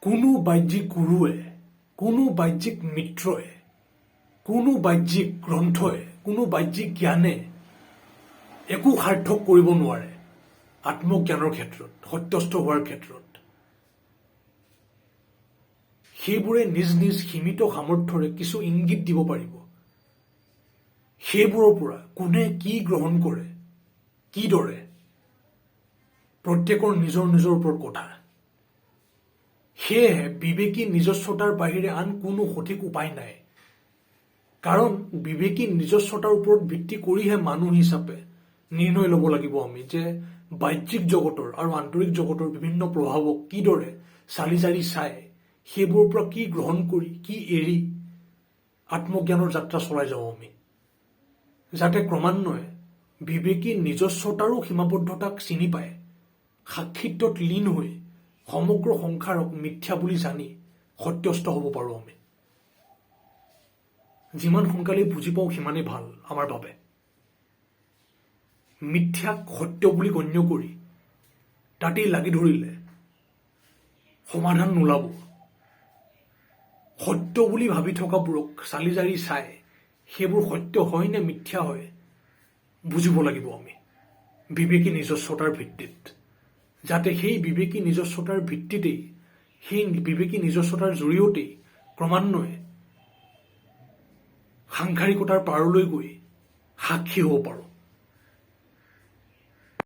কোনো বাহ্যিক গুৰুৱে, কোনো বাহ্যিক মিত্ৰই, কোনো বাহ্যিক গ্ৰন্থই, কোনো বাহ্যিক জ্ঞানে একো সাৰ্থক কৰিব নোৱাৰে আত্মজ্ঞানৰ ক্ষেত্ৰত, সত্যস্থ হোৱাৰ ক্ষেত্ৰত। সেইবোৰে নিজ নিজ সীমিত সামৰ্থ্যৰে কিছু ইংগিত দিব পাৰিব। সেইবোৰৰ পৰা কোনে কি গ্ৰহণ কৰে, কিদৰে, প্ৰত্যেকৰ নিজৰ নিজৰ ওপৰত কথা। সেয়েহে বিবেকী নিজস্বতাৰ বাহিৰে আন কোনো সঠিক উপায় নাই। কাৰণ বিবেকী নিজস্বতাৰ ওপৰত ভিত্তি কৰিহে মানুহ হিচাপে নিৰ্ণয় ল'ব লাগিব আমি যে বাহ্যিক জগতৰ আৰু আন্তৰিক জগতৰ বিভিন্ন প্ৰভাৱক কিদৰে চালি জাৰি চাই সেইবোৰৰ পৰা কি গ্ৰহণ কৰি কি এৰি আত্মজ্ঞানৰ যাত্ৰা চলাই যাওঁ আমি, যাতে ক্ৰমান্বয়ে বিবেকী নিজস্বতাৰো সীমাবদ্ধতাক চিনি পায়, সাক্ষিত্বত লীন হৈ সমগ্ৰ সংসাৰক মিথ্যা বুলি জানি সত্যস্থ হ'ব পাৰোঁ আমি। যিমান সোনকালে বুজি পাওঁ সিমানেই ভাল আমাৰ বাবে। মিথ্যাক সত্য বুলি গণ্য কৰি তাতেই লাগি ধৰিলে সমাধান নোলাব। সত্য বুলি ভাবি থকাবোৰক চালি জাৰি চাই সেইবোৰ সত্য হয় নে মিথ্যা হয় বুজিব লাগিব আমি বিবেকী নিজস্বতাৰ ভিত্তিত, যাতে সেই বিবেকী নিজস্বতাৰ ভিত্তিতেই, সেই বিবেকী নিজস্বতাৰ জৰিয়তেই ক্ৰমান্বয়ে সাংসাৰিকতাৰ পাৰলৈ গৈ সাক্ষী হ'ব পাৰোঁ।